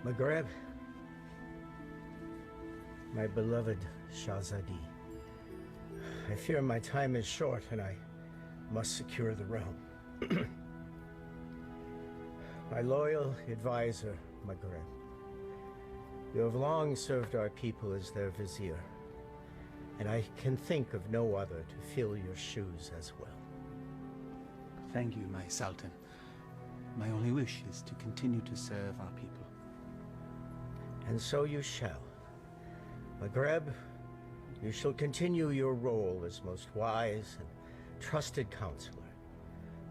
Maghreb, my beloved Shahzadi, I fear my time is short and I must secure the realm. My loyal advisor, Maghreb, you have long served our people as their vizier, and I can think of no other to fill your shoes as well. Thank you, my Sultan. My only wish is to continue to serve our people. And so you shall. Maghreb, you shall continue your role as most wise and trusted counselor.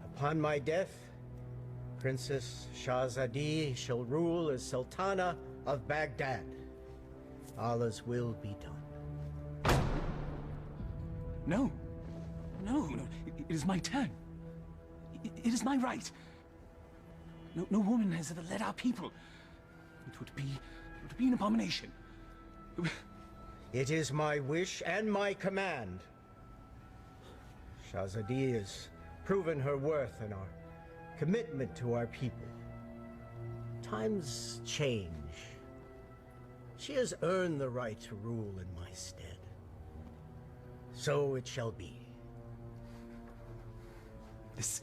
Upon my death, Princess Shahzadi shall rule as Sultana of Baghdad. Allah's will be done. No. No. It is my turn. It is my right. No woman has ever led our people. It would be an abomination. It is my wish and my command. Shahzadi has proven her worth and our commitment to our people. Times change. She has earned the right to rule in my stead. So it shall be. This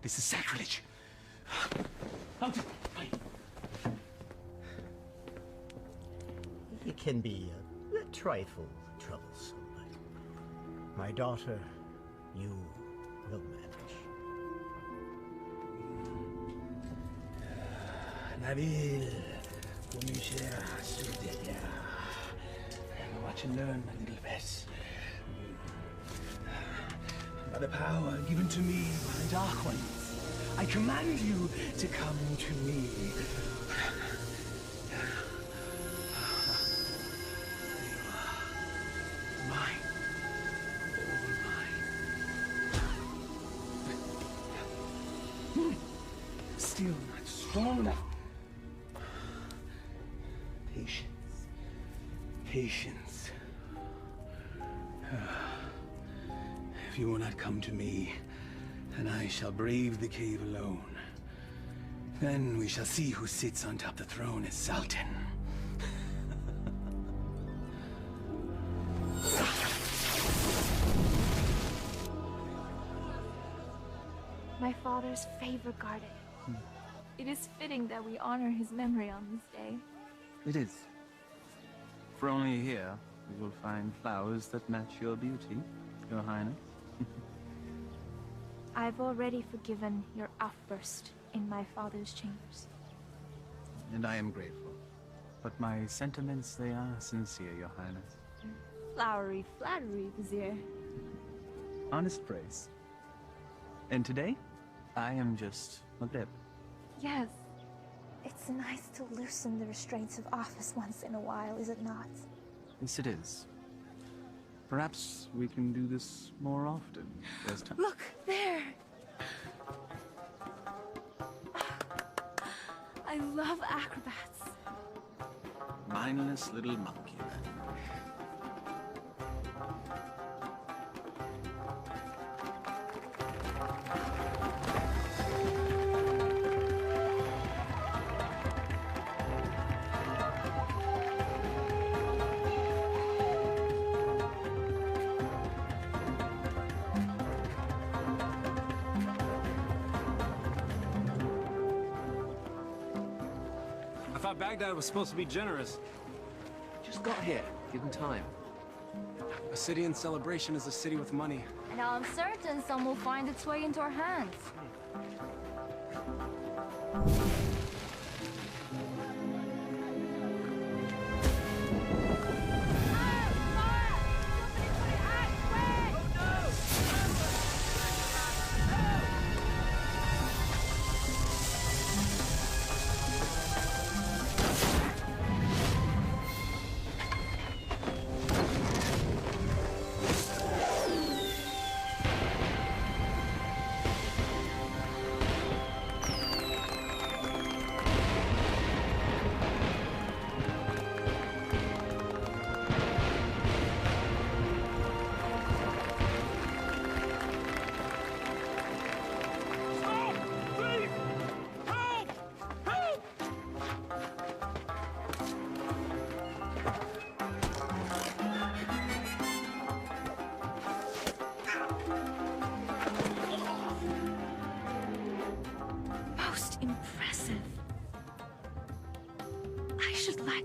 is sacrilege. Out! It can be a trifle troublesome, but my daughter, you will manage. Nabil, watch and learn, my little Bess. By the power given to me by the Dark Ones, I command you to come to me. Mine. All mine. Still not strong enough. Patience. Patience. If you will not come to me, then I shall brave the cave alone. Then we shall see who sits on top of the throne as Sultan. My father's favorite garden. It is fitting that we honor his memory on this day. It is. For only here you will find flowers that match your beauty, Your Highness. I've already forgiven your outburst in my father's chambers. And I am grateful. But my sentiments, they are sincere, Your Highness. Flowery flattery, Vizier. Honest praise. And today, I am just Maghreb. Yes. It's nice to loosen the restraints of office once in a while, is it not? Yes, it is. Perhaps we can do this more often. There's time. Look, there! I love acrobats. Mindless little monkey, then. I thought Baghdad was supposed to be generous. Just got here. Give him time. A city in celebration is a city with money. And I'm certain some will find its way into our hands.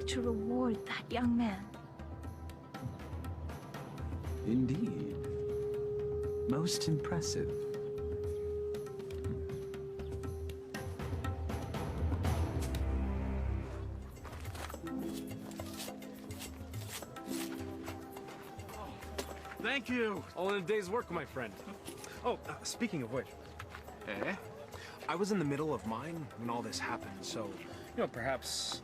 to reward that young man. Indeed. Most impressive. Thank you. All in a day's work, my friend. Oh, speaking of which, Eh? I was in the middle of mine when all this happened, so, perhaps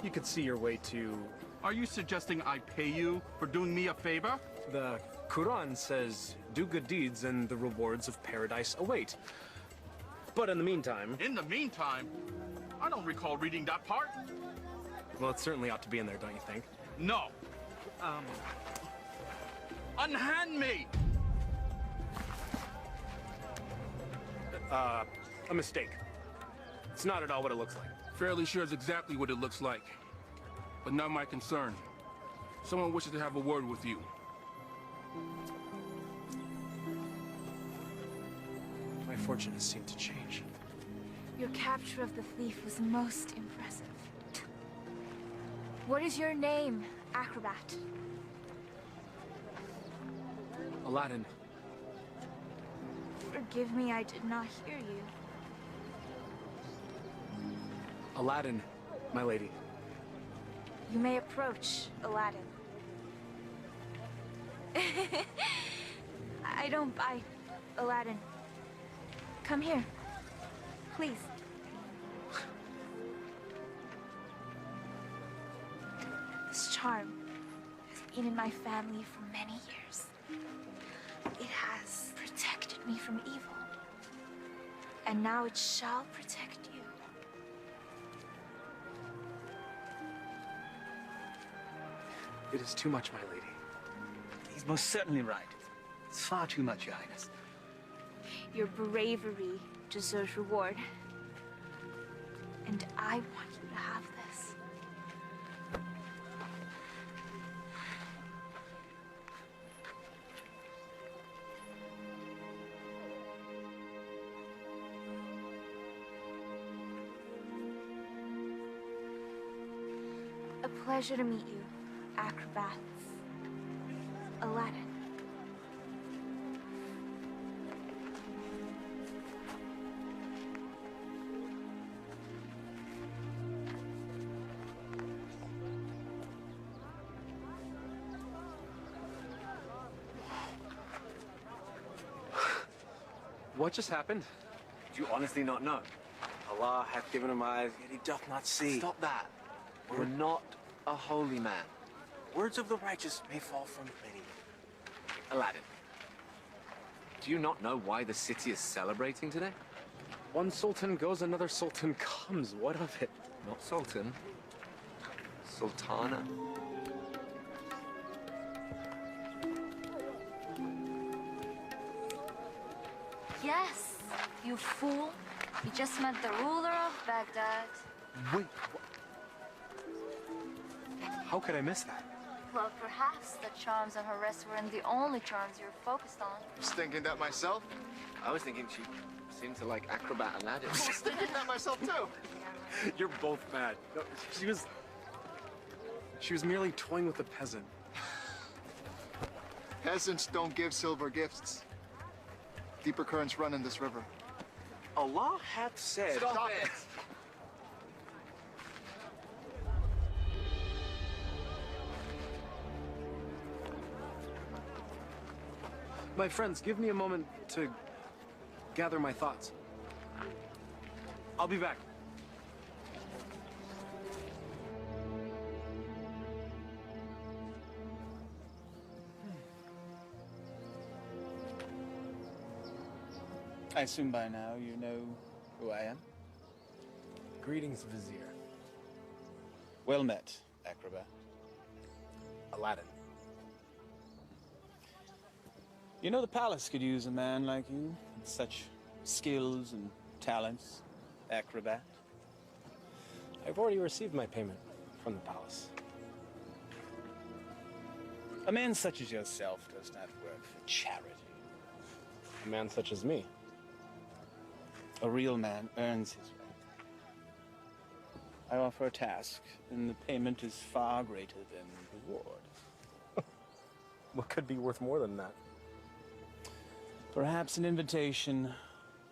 you could see your way to... Are you suggesting I pay you for doing me a favor? The Quran says, do good deeds and the rewards of paradise await. But in the meantime... In the meantime, I don't recall reading that part. Well, it certainly ought to be in there, don't you think? No. Unhand me! A mistake. It's not at all what it looks like. Fairly sure it's exactly what it looks like. But not my concern. Someone wishes to have a word with you. My fortune has seemed to change. Your capture of the thief was most impressive. What is your name, acrobat? Aladdin, Forgive me, I did not hear you. Aladdin, my lady. You may approach, Aladdin. I don't bite, Aladdin. Come here, please. This charm has been in my family for many years. It has protected me from evil. And now it shall protect you. It is too much, my lady. He's most certainly right. It's far too much, Your Highness. Your bravery deserves reward. And I want you to have this. A pleasure to meet you, acrobats. Aladdin. What just happened? Do you honestly not know? Allah hath given him eyes, yet he doth not see. Stop that. We're not a holy man. Words of the righteous may fall from many. Aladdin, do you not know why the city is celebrating today? One sultan goes, another sultan comes. What of it? Not sultan. Sultana. Yes, you fool. You just met the ruler of Baghdad. Wait, how could I miss that? Well, perhaps the charms on her wrist weren't the only charms you're focused on. I was thinking that myself. I was thinking she seemed to like acrobat Aladdin. I was thinking that myself too. You're both bad. No, she was merely toying with a peasant. Peasants don't give silver gifts. Deeper currents run in this river. Allah hath said... Stop it! My friends, give me a moment to gather my thoughts. I'll be back. I assume by now you know who I am? Greetings, Vizier. Well met, acrobat. Aladdin. You know the palace could use a man like you, with such skills and talents, acrobat. I've already received my payment from the palace. A man such as yourself does not work for charity. A man such as me. A real man earns his way. I offer a task, and the payment is far greater than reward. What could be worth more than that? Perhaps an invitation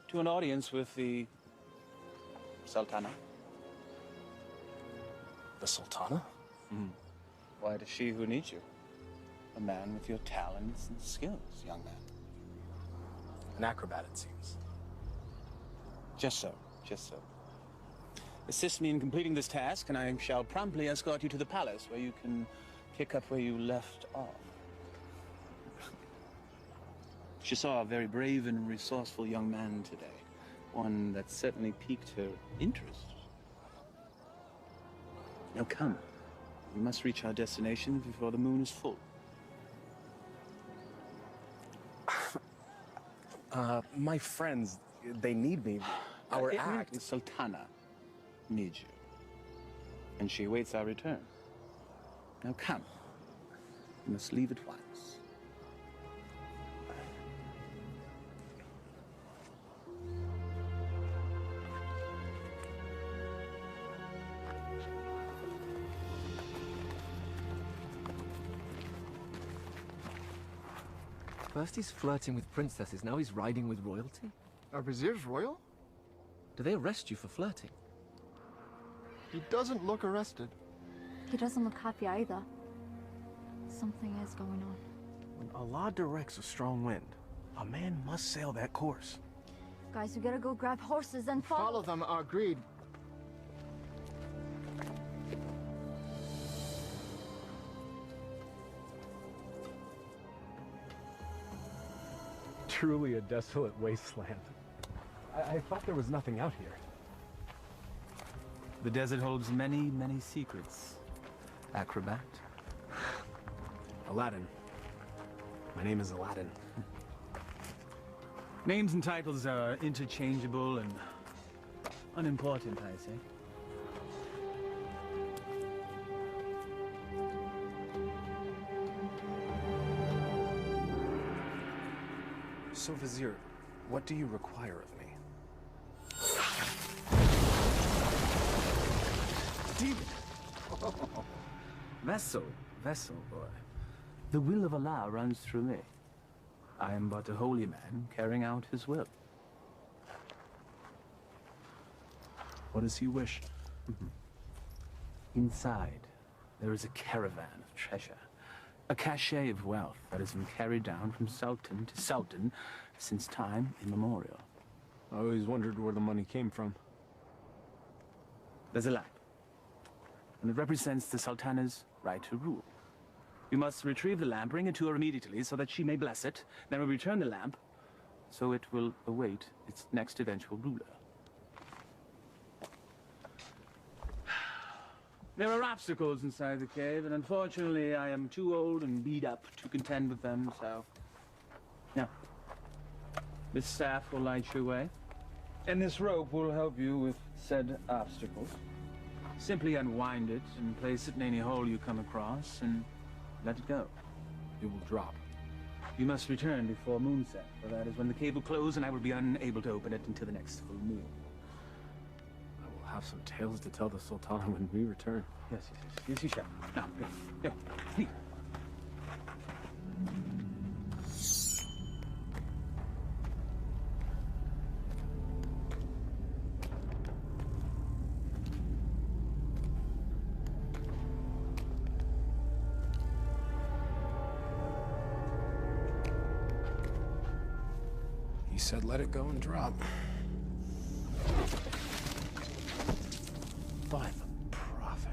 to an audience with the Sultana. The Sultana? Why does she who needs you? A man with your talents and skills, young man. An acrobat, it seems. Just so, just so. Assist me in completing this task, and I shall promptly escort you to the palace, where you can pick up where you left off. She saw a very brave and resourceful young man today. One that certainly piqued her interest. Now come. We must reach our destination before the moon is full. My friends, they need me. Our act. The Sultana needs you. And she awaits our return. Now come. We must leave at once. First he's flirting with princesses, now he's riding with royalty? Are Vizier's royal? Do they arrest you for flirting? He doesn't look arrested. He doesn't look happy either. Something is going on. When Allah directs a strong wind, a man must sail that course. Guys, we gotta go grab horses and Follow them, agreed. Truly a desolate wasteland. I thought there was nothing out here. The desert holds many, many secrets. Acrobat. Aladdin. My name is Aladdin. Names and titles are interchangeable and unimportant, I say. So, Vizier, what do you require of me? Demon! Vessel, boy. The will of Allah runs through me. I am but a holy man carrying out his will. What does he wish? Inside, there is a caravan of treasure. A cachet of wealth that has been carried down from sultan to sultan since time immemorial. I always wondered where the money came from. There's a lamp, and it represents the sultana's right to rule. You must retrieve the lamp, bring it to her immediately so that she may bless it, then we'll return the lamp so it will await its next eventual ruler. There are obstacles inside the cave, and unfortunately I am too old and beat up to contend with them, so... Now, this staff will light your way, and this rope will help you with said obstacles. Simply unwind it and place it in any hole you come across, and let it go. It will drop. You must return before moonset, for that is when the cave will close, and I will be unable to open it until the next full moon. Have some tales to tell the Sultana when we return. Yes, you shall. Now, go, please. He said let it go and drop. By the prophet.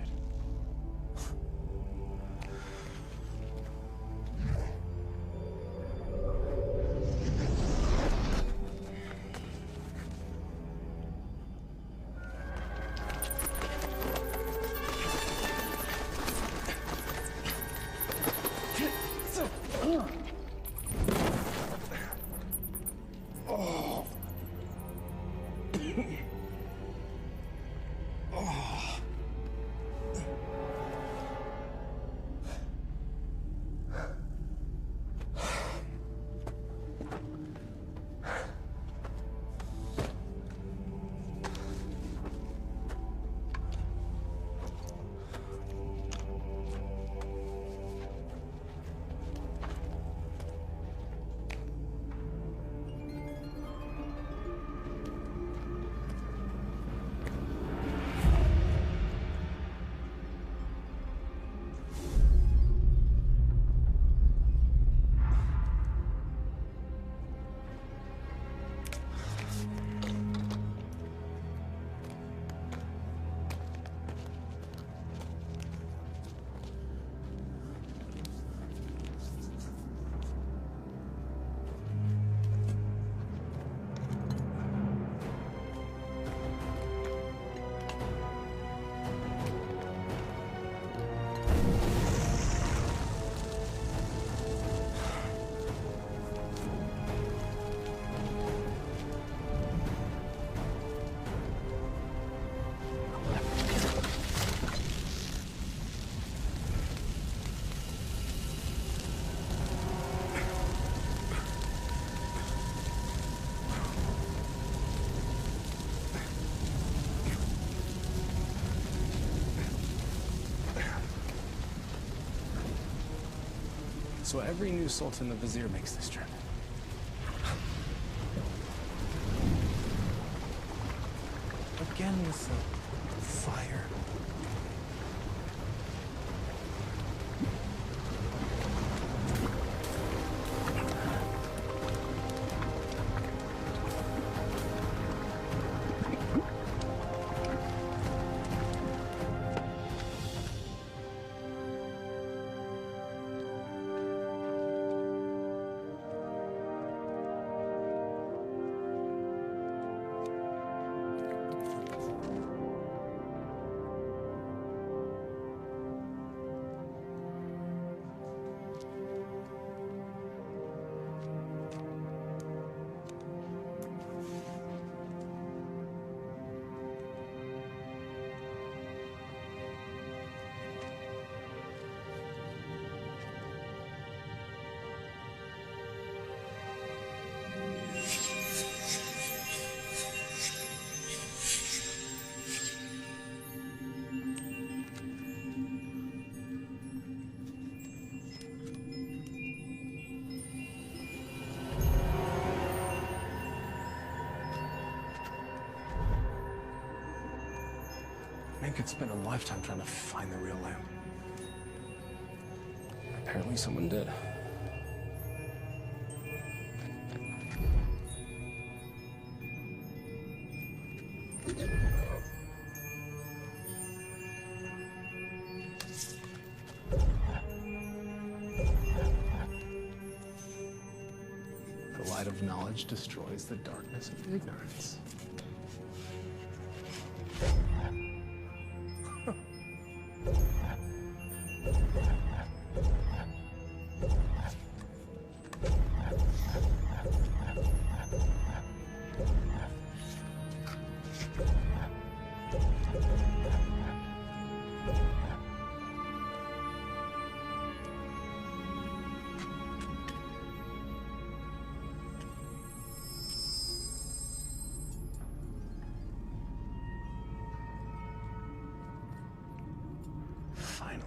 So every new sultan the vizier makes this trip. Again with the fire. Man could spend a lifetime trying to find the real lamp. Apparently someone did. The light of knowledge destroys the darkness of ignorance. Finally.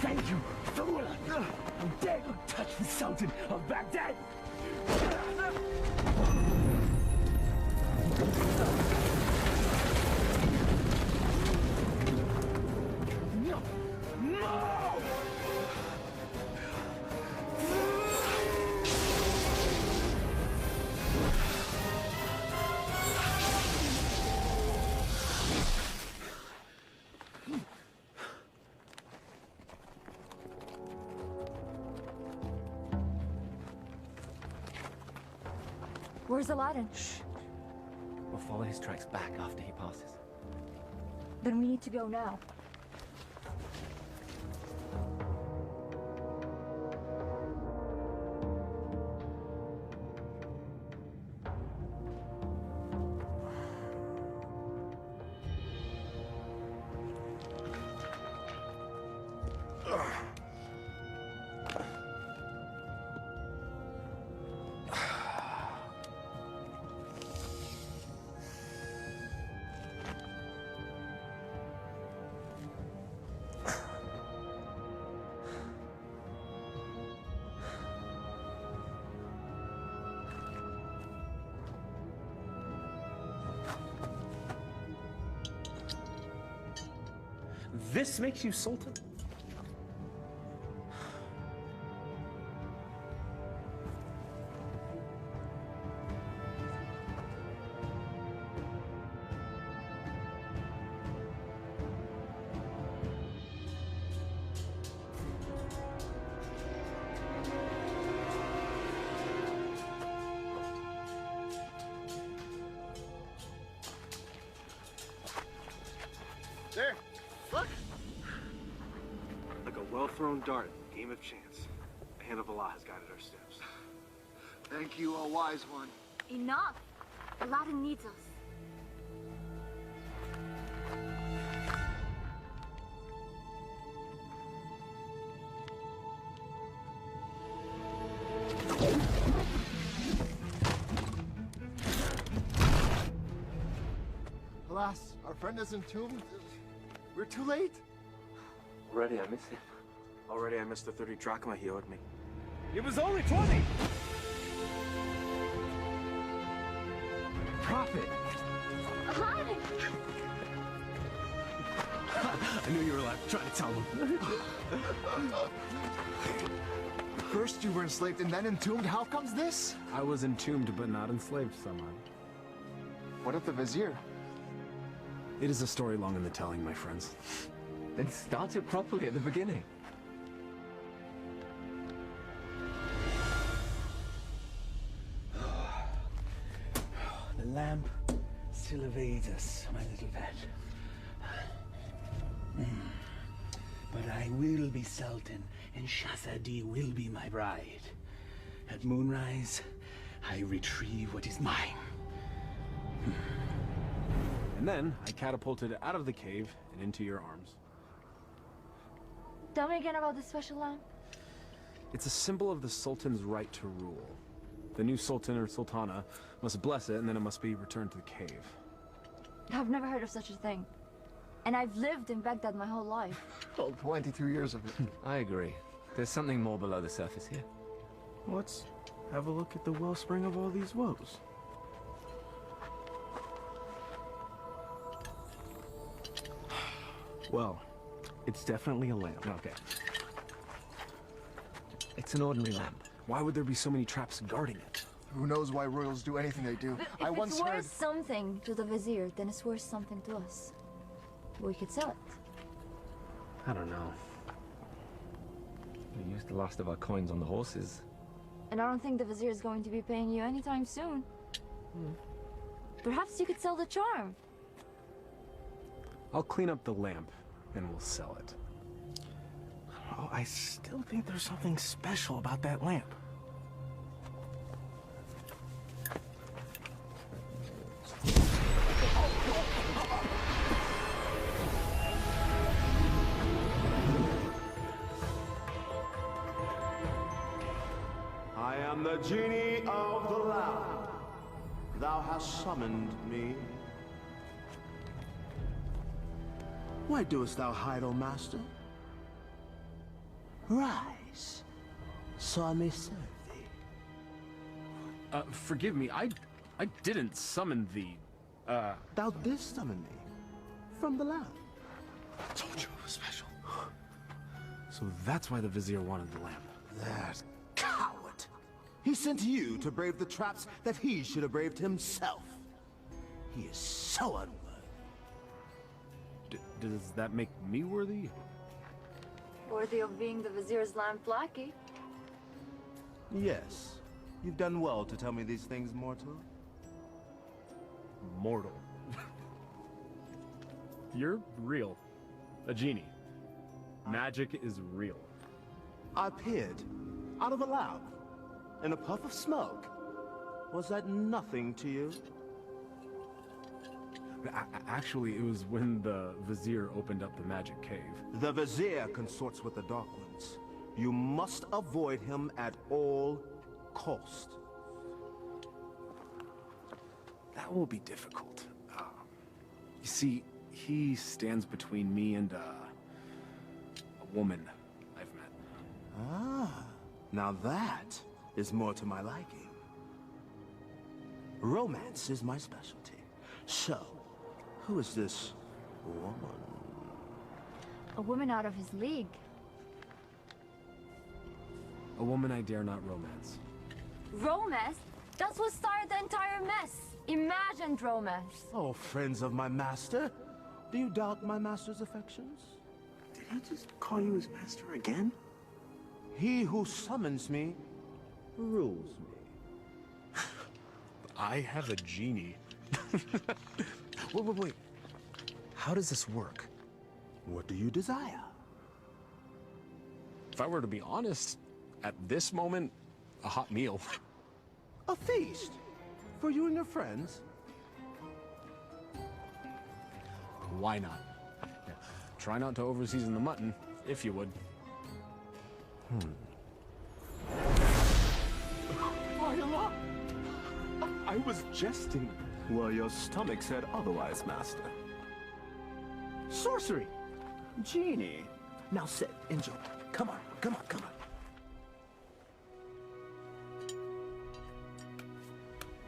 Thank you, fool! How dare you touch the Sultan of Baghdad! No! No! Where's Aladdin? Shh. We'll follow his tracks back after he passes. Then we need to go now. This makes you Sultan? random dart, game of chance. The hand of Allah has guided our steps. Thank you, a wise one. Enough! Aladdin needs us. Alas, our friend is entombed. We're too late. Already I miss him. Already I missed the 30 drachma he owed me. It was only 20! Prophet! Aladdin! I knew you were alive. Trying to tell them. First you were enslaved and then entombed. How comes this? I was entombed but not enslaved, somehow. What of the vizier? It is a story long in the telling, my friends. Then start it properly at the beginning. The lamp still evades us, my little pet. But I will be Sultan, and Shahzadi will be my bride. At moonrise, I retrieve what is mine. And then I catapulted out of the cave and into your arms. Tell me again about this special lamp. It's a symbol of the Sultan's right to rule. The new Sultan or Sultana must bless it, and then it must be returned to the cave. I've never heard of such a thing. And I've lived in Baghdad my whole life. Well, 22 years of it. I agree. There's something more below the surface here. Let's have a look at the wellspring of all these woes. Well, it's definitely a lamp. Okay. It's an ordinary lamp. Why would there be so many traps guarding it? Who knows why royals do anything they do? But I if once it's worth heard... something to the vizier, then it's worth something to us. We could sell it. I don't know. We used the last of our coins on the horses. And I don't think the vizier is going to be paying you anytime soon. Perhaps you could sell the charm. I'll clean up the lamp, and we'll sell it. Oh, I still think there's something special about that lamp. I am the genie of the lamp. Thou hast summoned me. Why doest thou hide, O master? Rise, so I may serve thee. Forgive me, I didn't summon thee. Thou didst summon me from the lamp. I told you it was special. So that's why the vizier wanted the lamp. That coward. He sent you to brave the traps that he should have braved himself. He is so unworthy. Does that make me worthy? Worthy of being the vizier's lamp lackey. Yes. You've done well to tell me these things, mortal. Mortal. You're real. A genie. Magic is real. I appeared out of a lamp in a puff of smoke. Was that nothing to you? Actually, it was when the vizier opened up the magic cave. The vizier consorts with the Dark Ones. You must avoid him at all cost. That will be difficult. You see, he stands between me and a woman I've met. Ah, now that is more to my liking. Romance is my specialty. So, who is this woman? A woman out of his league. A woman I dare not romance. Romance? That's what started the entire mess. Imagined romance. Oh, friends of my master, do you doubt my master's affections? Did he just call you his master again? He who summons me rules me. I have a genie. Wait. How does this work? What do you desire? if I were to be honest, at this moment, a hot meal. A feast? For you and your friends? Why not? Yeah. Try not to overseason the mutton, if you would. I was jesting. Well, your stomach said otherwise, Master. Sorcery! Genie! Now sit, enjoy. Come on, come on, come on.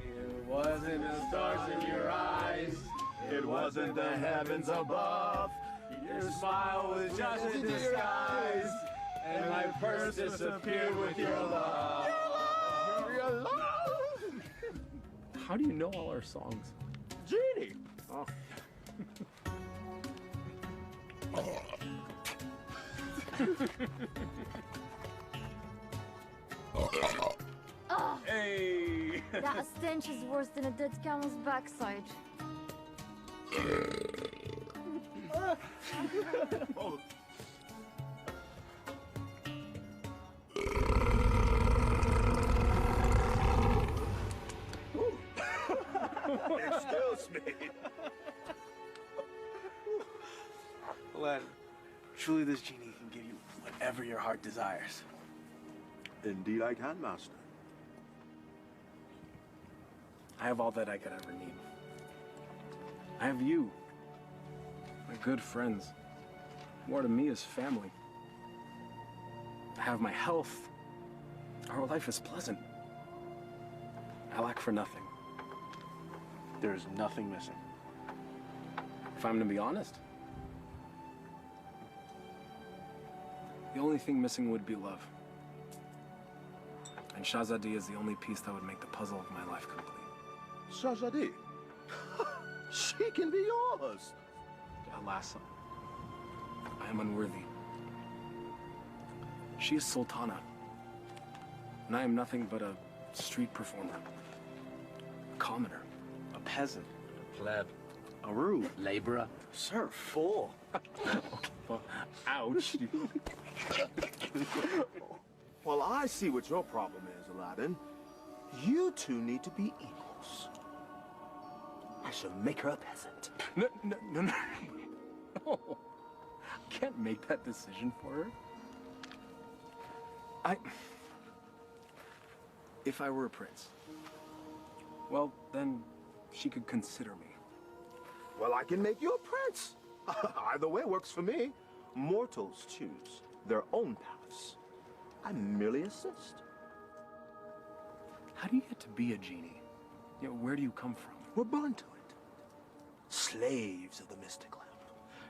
It wasn't the stars in your eyes. It wasn't the heavens above. Your smile was just a disguise. And my purse disappeared with your love. Your love! How do you know all our songs? Genie! Oh. Hey! That stench is worse than a dead camel's backside. Excuse me. Aladdin, truly this genie can give you whatever your heart desires. Indeed I can, Master. I have all that I could ever need. I have you, my good friends. More to me is family. I have my health. Our life is pleasant. I lack for nothing. There is nothing missing. If I'm to be honest, the only thing missing would be love. And Shahzadi is the only piece that would make the puzzle of my life complete. Shahzadi? She can be yours. Alas, I am unworthy. She is Sultana, and I am nothing but a street performer, a commoner, a peasant, a pleb, a rube, laborer, serf, fool. Okay, well, ouch. Well, I see what your problem is, Aladdin. You two need to be equals. I shall make her a peasant. No. No. I can't make that decision for her. If I were a prince, well, then she could consider me. Well, I can make you a prince. Either way works for me. Mortals choose their own paths. I merely assist. How do you get to be a genie? You know, where do you come from? We're born to it. Slaves of the mystic lamp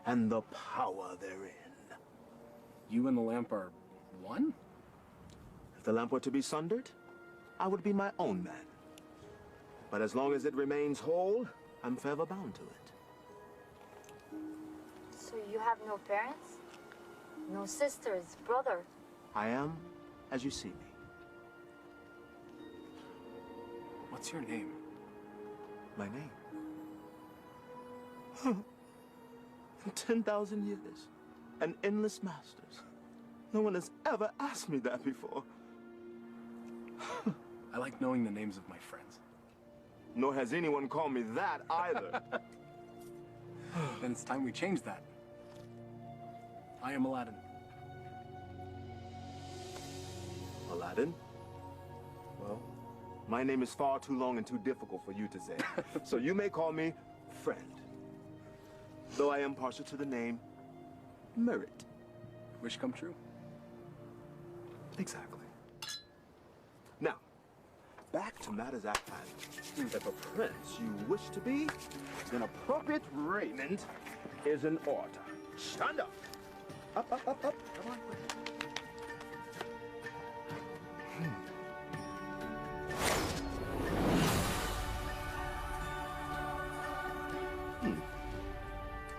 and the power therein. You and the lamp are one? If the lamp were to be sundered, I would be my own man. But as long as it remains whole, I'm forever bound to it. So you have no parents? No sisters, brother? I am as you see me. What's your name? My name? In 10,000 years, and endless masters, no one has ever asked me that before. I like knowing the names of my friends. Nor has anyone called me that either. Then it's time we change that. I am Aladdin. Aladdin? Well, my name is far too long and too difficult for you to say. So you may call me friend. Though I am partial to the name Merit. Wish come true. Exactly. Now, back to matters at hand. If a prince you wish to be, then appropriate raiment is in order. Stand up. Up. Come on.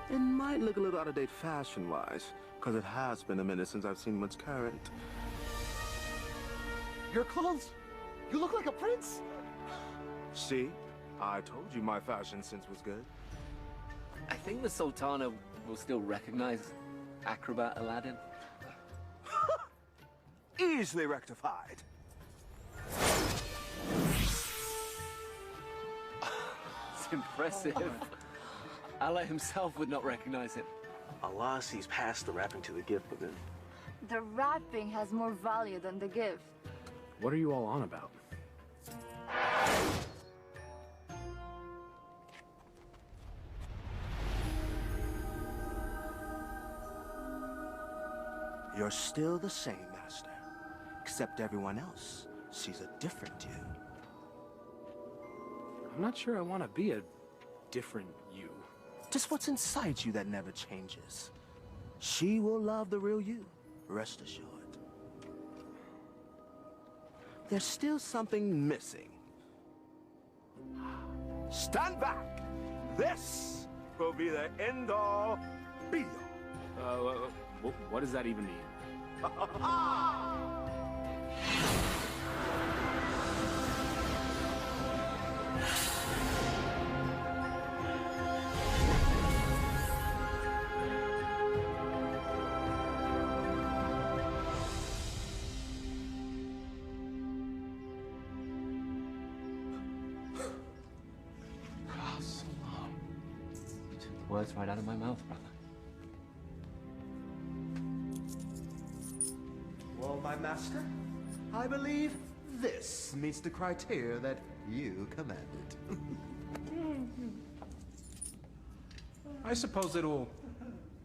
It might look a little out of date fashion-wise, because it has been a minute since I've seen what's current. Your clothes? You look like a prince. See? I told you my fashion sense was good. I think the Sultana will still recognize acrobat Aladdin. easily rectified. It's impressive. Allah himself would not recognize it. Allah sees past the wrapping to the gift within. The wrapping has more value than the gift. What are you all on about? You're still the same, Master. Except everyone else sees a different you. I'm not sure I want to be a different you. Just what's inside you that never changes. She will love the real you, rest assured. There's still something missing. Stand back! This will be the end-all, be-all. What does that even mean? Words right out of my mouth, brother. Well, my master, I believe this meets the criteria that you commanded. I suppose it'll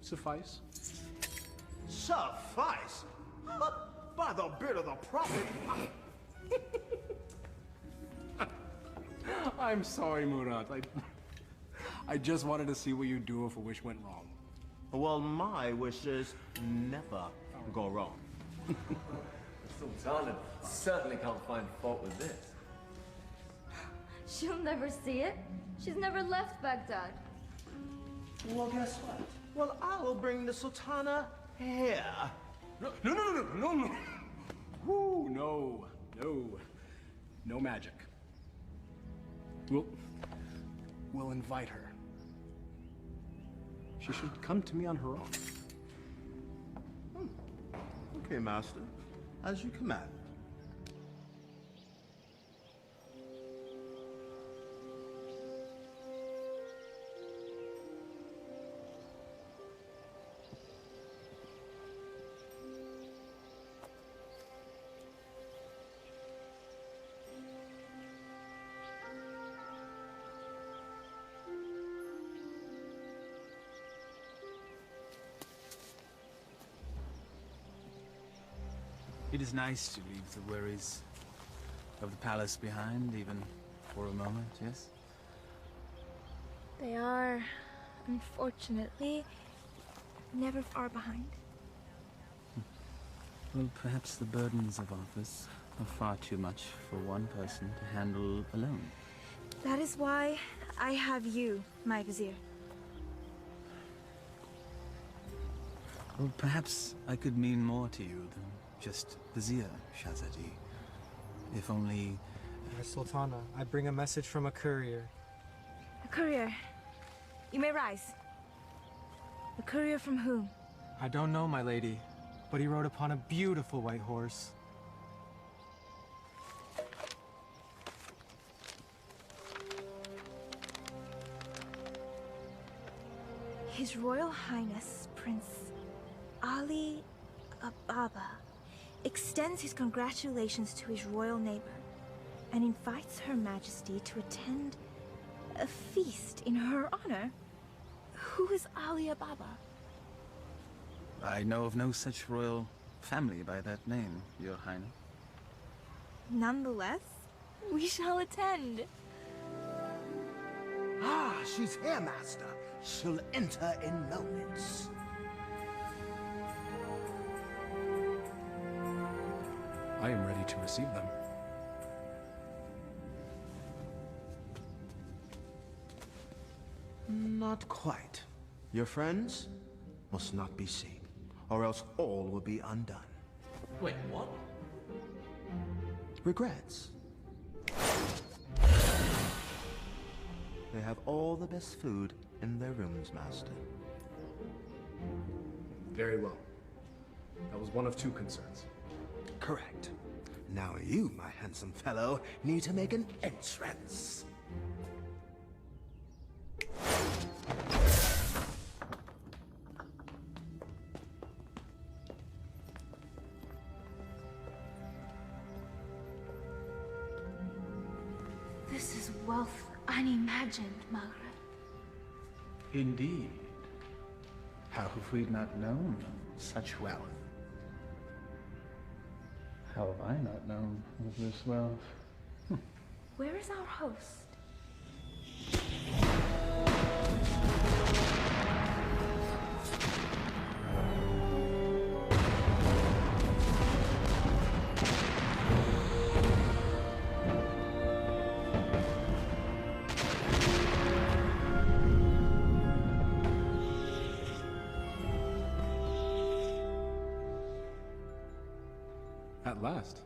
suffice. Suffice? By the beard of the prophet! I'm sorry, Murat. I just wanted to see what you'd do if a wish went wrong. Well, my wishes never go wrong. Sultana certainly can't find fault with this. She'll never see it. She's never left Baghdad. Well, guess what? Well, I'll bring the Sultana here. No. Woo, no magic. We'll invite her. She should come to me on her own. Okay, master. As you command. It is nice to leave the worries of the palace behind, even for a moment, yes? They are, unfortunately, never far behind. Well, perhaps the burdens of office are far too much for one person to handle alone. That is why I have you, my vizier. Well, perhaps I could mean more to you than just Vizier, Shahzadi. If only... Sultana, I bring a message from a courier. A courier. You may rise. A courier from whom? I don't know, my lady, but he rode upon a beautiful white horse. His Royal Highness, Prince Ali Ababa, extends his congratulations to his royal neighbor and invites Her Majesty to attend a feast in her honor. Who is Ali Ababa? I know of no such royal family by that name, Your Highness. Nonetheless, we shall attend. Ah, she's here, master. She'll enter in moments. I am ready to receive them. Not quite. Your friends must not be seen, or else all will be undone. Wait, what? Regrets. They have all the best food in their rooms, master. Very well. That was one of two concerns. Correct. Now you, my handsome fellow, need to make an entrance. This is wealth unimagined, Margaret. Indeed. How have we not known such wealth? How have I not known of this wealth? Where is our host? At last.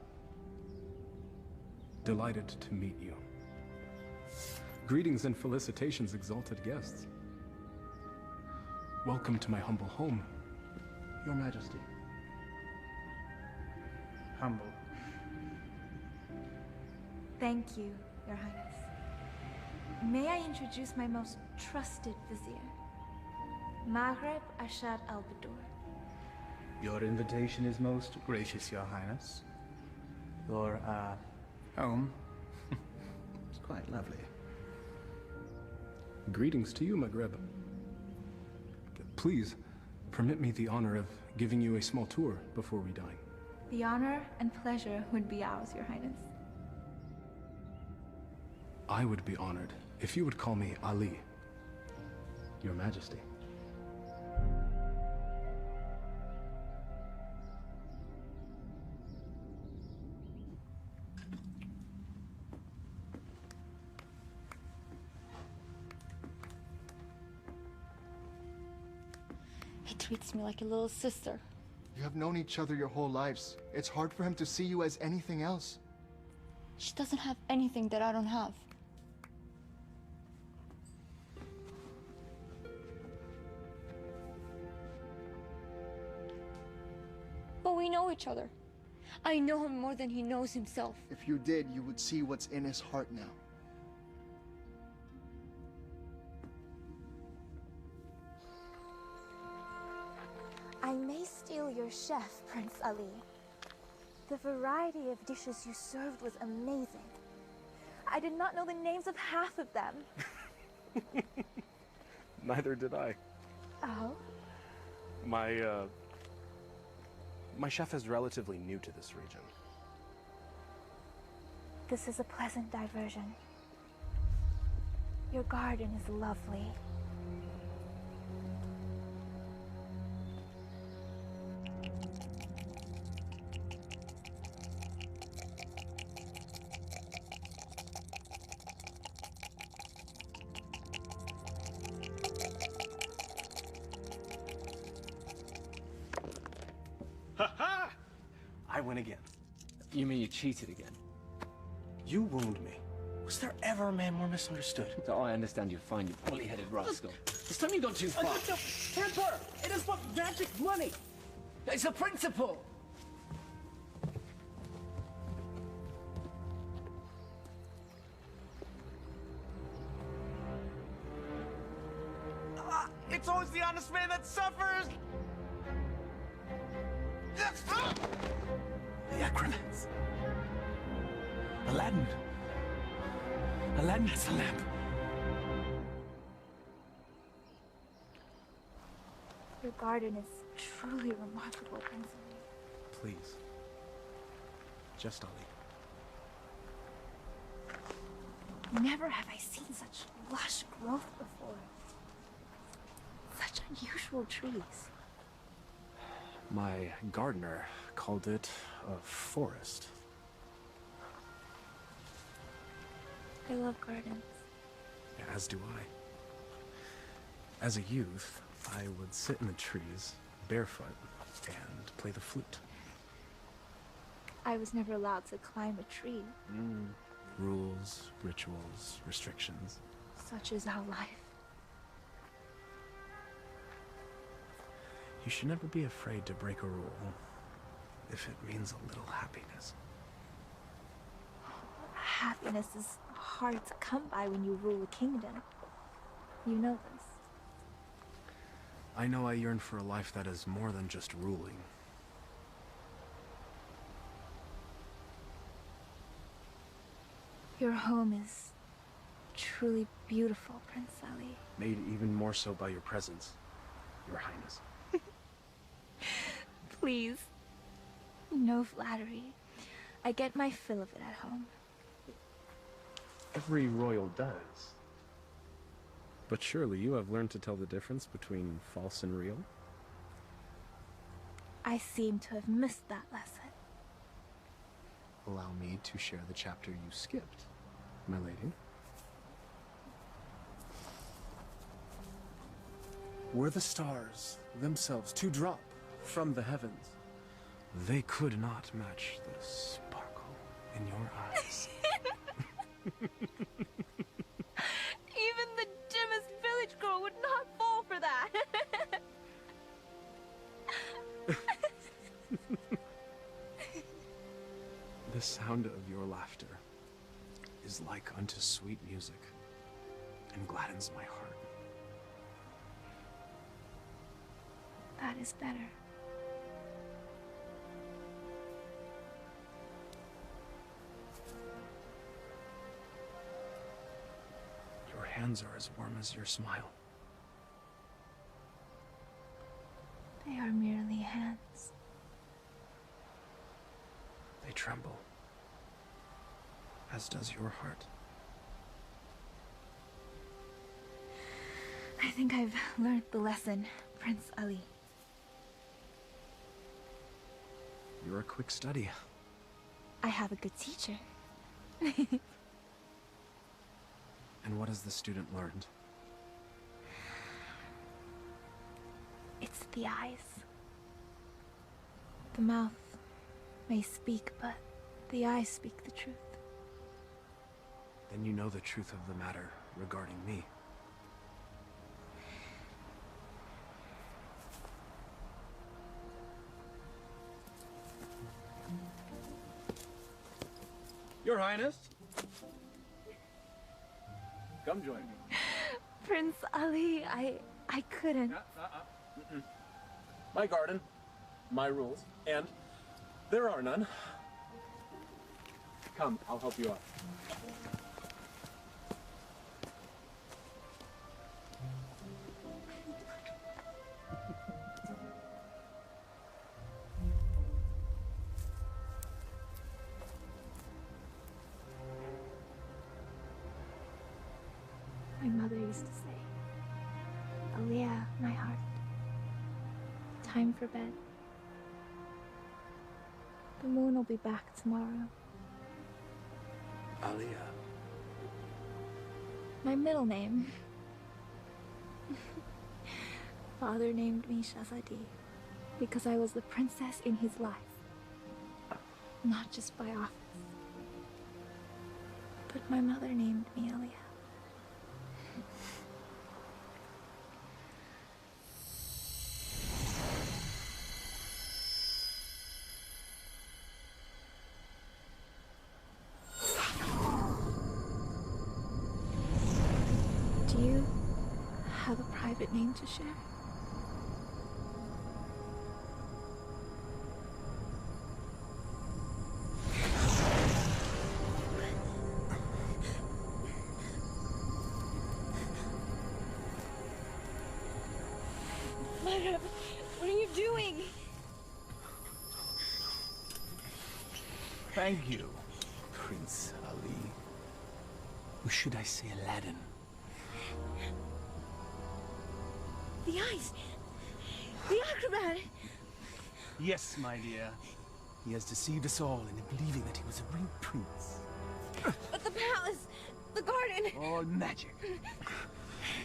Delighted to meet you. Greetings and felicitations, exalted guests. Welcome to my humble home, Your Majesty. Humble. Thank you, Your Highness. May I introduce my most trusted vizier, Maghreb Ashad al-Badur. Your invitation is most gracious, Your Highness. Your, home is quite lovely. Greetings to you, Maghreb. Please, permit me the honor of giving you a small tour before we dine. The honor and pleasure would be ours, Your Highness. I would be honored if you would call me Ali, Your Majesty. He treats me like a little sister. You have known each other your whole lives. It's hard for him to see you as anything else. She doesn't have anything that I don't have. But we know each other. I know him more than he knows himself. If you did, you would see what's in his heart now. I may steal your chef, Prince Ali. The variety of dishes you served was amazing. I did not know the names of half of them. Neither did I. Oh? My chef is relatively new to this region. This is a pleasant diversion. Your garden is lovely. Ha-ha! I win again. You mean you cheated again? You wound me. Was there ever a man more misunderstood? Oh, I understand you're fine, you bully-headed rascal. This time you've gone too far. Temper! It is but magic money! It's a principle! It's always the honest man that suffers! The acrobats. Aladdin. Aladdin has the lamp. Your garden is truly remarkable, Prince Ali. Please. Just Ali. Never have I seen such lush growth before. Such unusual trees. My gardener called it a forest. I love gardens. As do I. As a youth, I would sit in the trees, barefoot, and play the flute. I was never allowed to climb a tree. Rules, rituals, restrictions. Such is our life. You should never be afraid to break a rule. if it means a little happiness. Happiness is hard to come by when you rule a kingdom. You know this. I know I yearn for a life that is more than just ruling. Your home is truly beautiful, Prince Ali. Made even more so by your presence, Your Highness. Please. No flattery. I get my fill of it at home. Every royal does. But surely you have learned to tell the difference between false and real? I seem to have missed that lesson. Allow me to share the chapter you skipped, my lady. Were the stars themselves to drop from the heavens, they could not match the sparkle in your eyes. Even the dimmest village girl would not fall for that. The sound of your laughter is like unto sweet music and gladdens my heart. That is better. Your hands are as warm as your smile. They are merely hands. They tremble, as does your heart. I think I've learned the lesson, Prince Ali. You're a quick study. I have a good teacher. And what has the student learned? It's the eyes. The mouth may speak, but the eyes speak the truth. Then you know the truth of the matter regarding me. Your Highness. Come join me. Prince Ali, I couldn't. My garden, my rules, and there are none. Come, I'll help you out. My mother used to say, Aliyah, my heart, time for bed. The moon will be back tomorrow. Aliyah. My middle name. Father named me Shahzadi because I was the princess in his life. Not just by office. But my mother named me Aliyah. Do you have a private name to share? Mother, what are you doing? Thank you, Prince Ali. Or should I say Aladdin? The eyes! The acrobat! Yes, my dear. He has deceived us all into believing that he was a real prince. But the palace! The garden! All magic.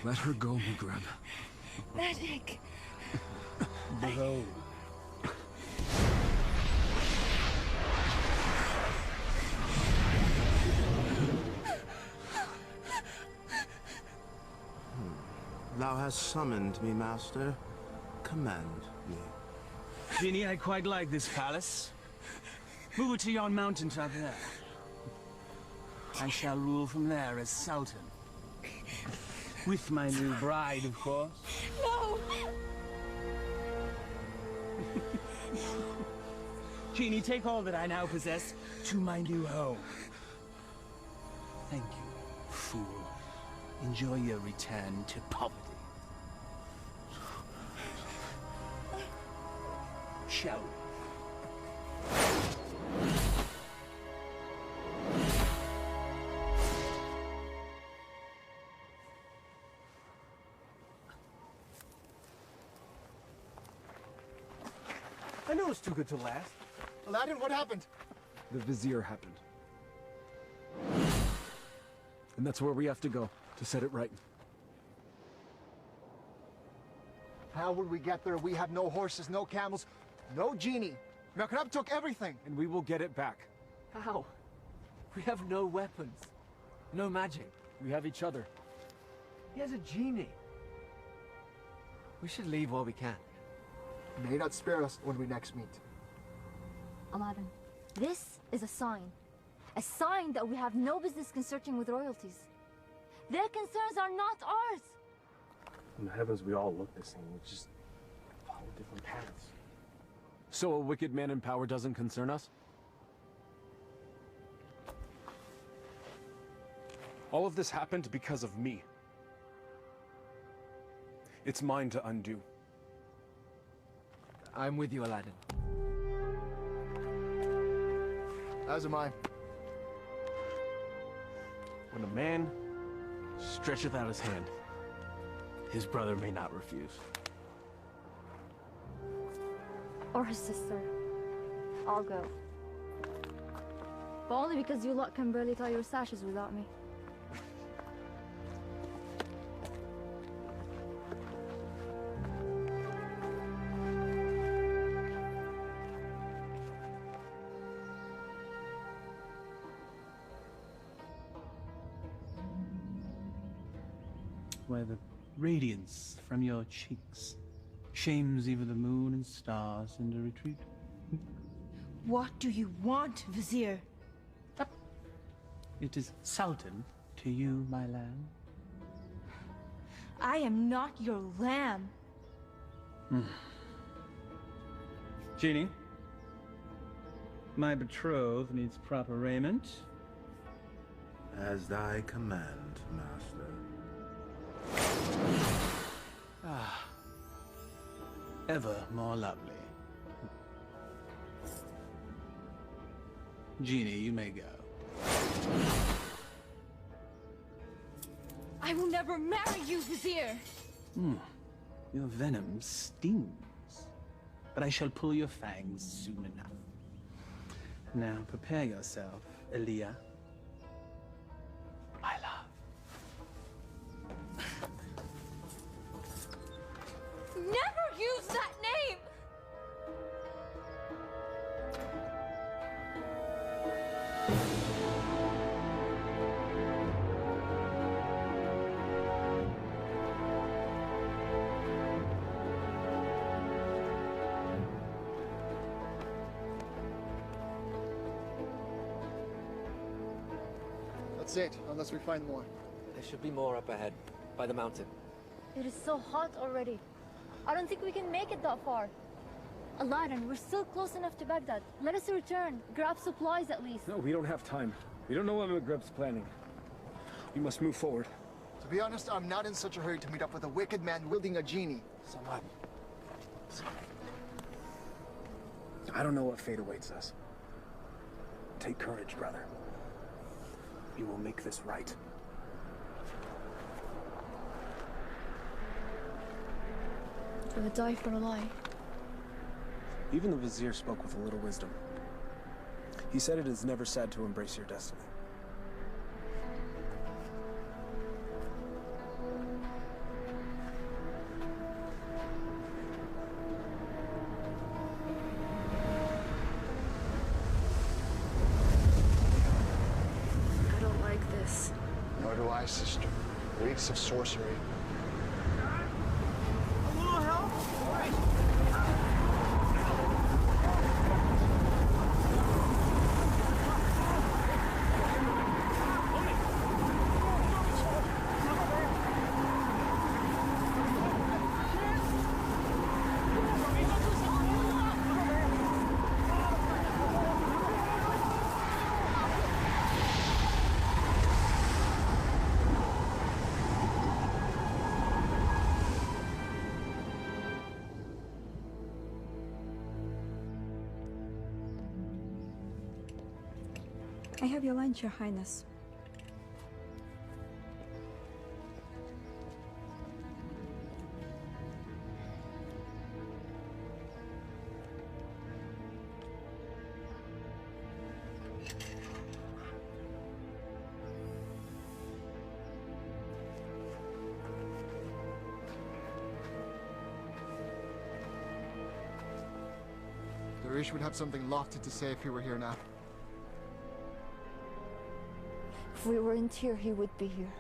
Let her go, Mugrab. Magic! Behold. Thou hast summoned me, master. Command me. Ginny, I quite like this palace. Move it to yon mountaintop there. I shall rule from there as Sultan. With my new bride, of course. No! Genie, take all that I now possess to my new home. Thank you, fool. Enjoy your return to poverty. Shall we? I know it's too good to last. Aladdin, what happened? The Vizier happened. And that's where we have to go, to set it right. How will we get there? We have no horses, no camels, no genie. Makrab took everything. And we will get it back. How? We have no weapons. No magic. We have each other. He has a genie. We should leave while we can. May not spare us when we next meet. Aladdin, this is a sign. A sign that we have no business consorting with royalties. Their concerns are not ours. In the heavens, we all look the same. We just follow different paths. So a wicked man in power doesn't concern us? All of this happened because of me. It's mine to undo. I'm with you, Aladdin. As am I. When a man stretcheth out his hand, his brother may not refuse. Or his sister. I'll go. But only because you lot can barely tie your sashes without me. Where the radiance from your cheeks shames even the moon and stars into retreat. What do you want, Vizier? It is Sultan to you, my lamb. I am not your lamb. Genie, my betrothed needs proper raiment. As thy command, master. Ah, ever more lovely. Genie, you may go. I will never marry you, Vizier! Your venom stings, but I shall pull your fangs soon enough. Now prepare yourself, Elia. My love. Never use that name! That's it, unless we find more. There should be more up ahead, by the mountain. It is so hot already. I don't think we can make it that far. Aladdin, we're still close enough to Baghdad. Let us return. Grab supplies at least. No, we don't have time. We don't know what Maghrib's planning. We must move forward. To be honest, I'm not in such a hurry to meet up with a wicked man wielding a genie. So what? I don't know what fate awaits us. Take courage, brother. We will make this right. I would die for a lie. Even the Vizier spoke with a little wisdom. He said it is never sad to embrace your destiny. I don't like this. Nor do I, sister. Weeks of sorcery. I have your lunch, Your Highness. Darish would have something lofty to say if he were here now. If we weren't here, he would be here.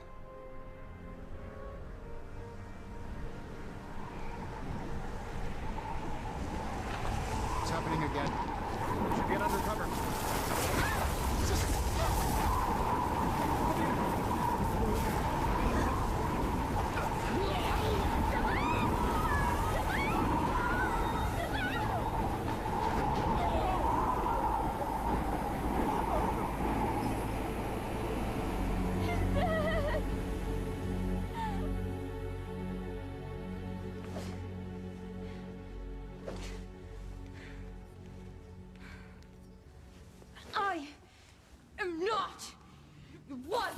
It's happening again. Should get under cover. I am not your wife!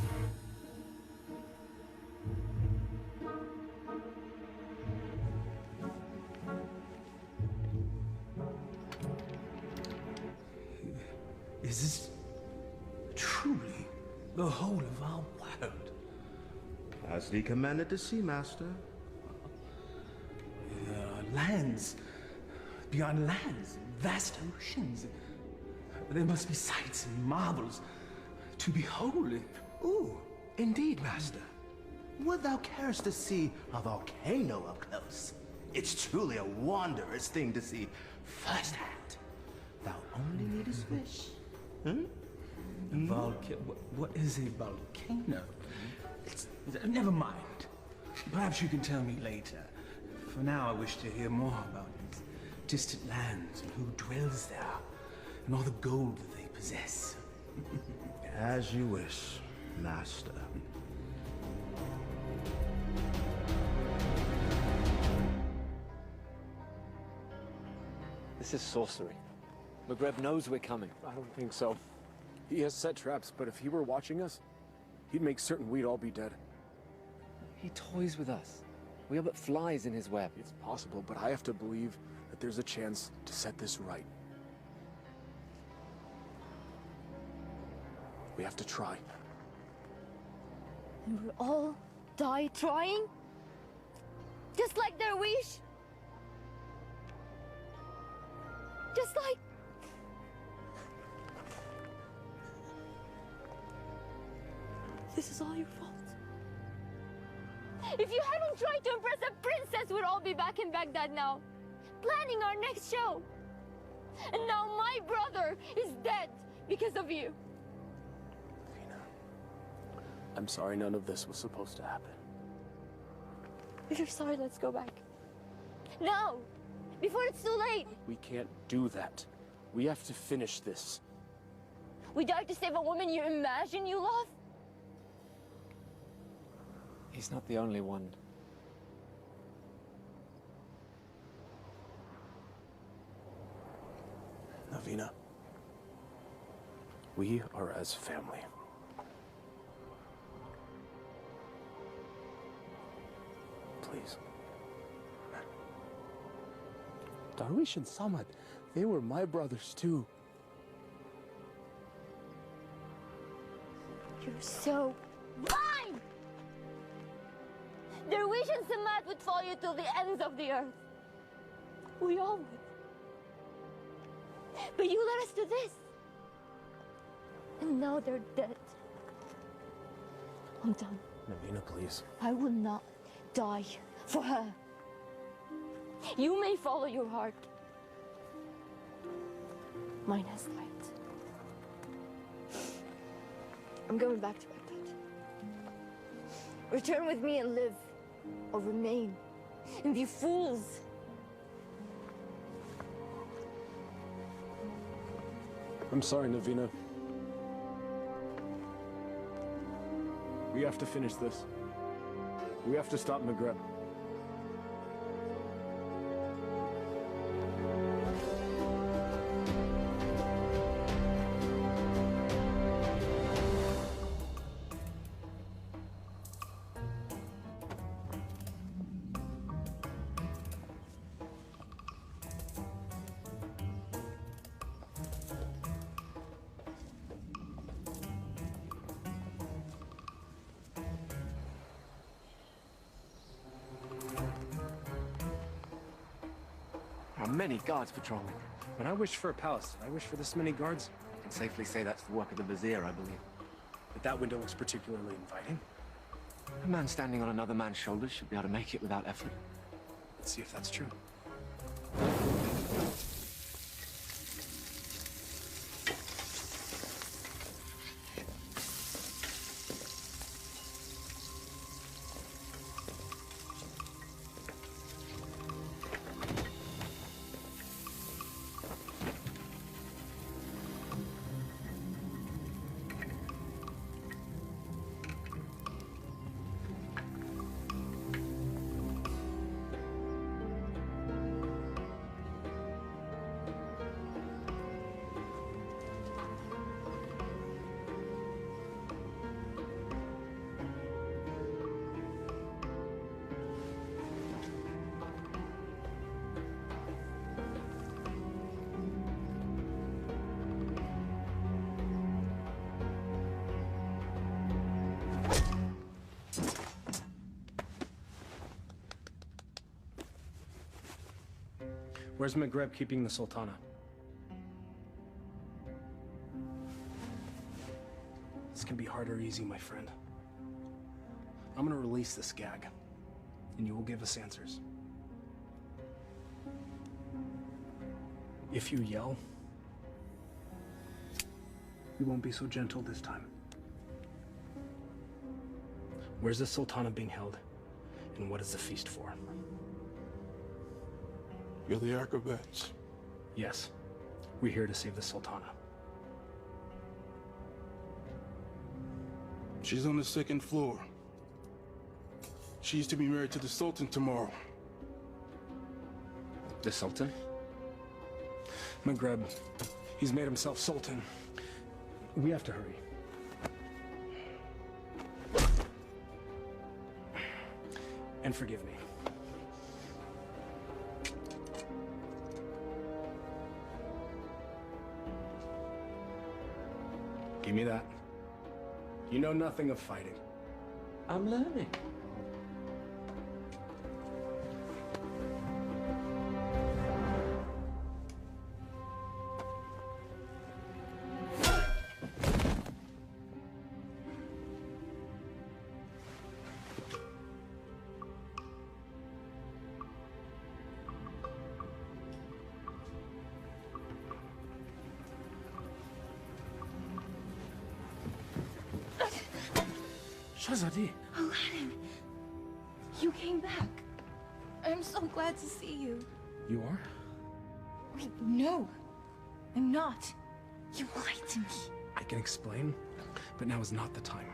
Is this truly the whole of our world? As thee commanded to see, Master. There are lands beyond lands, vast oceans. There must be sights and marvels to behold. Ooh, indeed, Master. Would thou carest to see a volcano up close? It's truly a wondrous thing to see firsthand. Thou only needest wish. What is a volcano? Never mind. Perhaps you can tell me later. For now, I wish to hear more about these distant lands and who dwells there, and all the gold that they possess. As you wish, Master. This is sorcery. Maghreb knows we're coming. I don't think so. He has set traps, but if he were watching us, he'd make certain we'd all be dead. He toys with us. We are but flies in his web. It's possible, but I have to believe that there's a chance to set this right. We have to try. And we'll all die trying? Just like their wish? Just like... This is all your fault. If you hadn't tried to impress a princess, we'd all be back in Baghdad now, planning our next show. And now my brother is dead because of you. I'm sorry none of this was supposed to happen. If you're sorry, let's go back. Now! Before it's too late! We can't do that. We have to finish this. We died to save a woman you imagine you love? He's not the only one. Navina, we are as family. Please. Darwish and Samad, they were my brothers too. You're so blind! Darwish and Samad would follow you to the ends of the earth. We all would. But you led us to this. And now they're dead. I'm done. Navina, please. I will not die for her. You may follow your heart. Mine has light. I'm going back to Baghdad. Return with me and live, or remain and be fools. I'm sorry, Navina. We have to finish this. We have to stop Maghreb. many guards patrolling. When I wish for a palace, I wish for this many guards. I can safely say that's the work of the Vizier, I believe. But that window looks particularly inviting. A man standing on another man's shoulders should be able to make it without effort. Let's see if that's true. Where's Maghreb keeping the Sultana? This can be hard or easy, my friend. I'm gonna release this gag, and you will give us answers. If you yell, you won't be so gentle this time. Where's the Sultana being held, and what is the feast for? You're the acrobats. Yes, we're here to save the Sultana. She's on the second floor. She's to be married to the Sultan tomorrow. The Sultan? Maghreb, he's made himself Sultan. We have to hurry. And forgive me. Give me that. You know nothing of fighting. I'm learning. Shahzadi. Aladdin, you came back. I'm so glad to see you. You are? Wait, no, I'm not. You lied to me. I can explain, but now is not the time.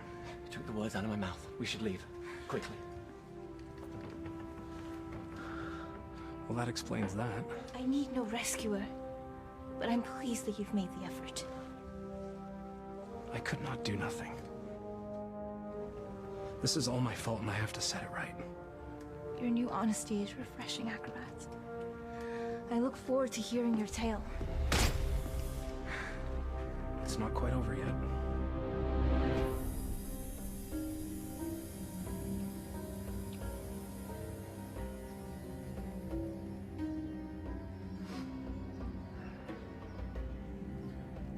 You took the words out of my mouth. We should leave. Quickly. Well, that explains that. I need no rescuer, but I'm pleased that you've made the effort. I could not do nothing. This is all my fault, and I have to set it right. Your new honesty is refreshing, acrobat. I look forward to hearing your tale. It's not quite over yet.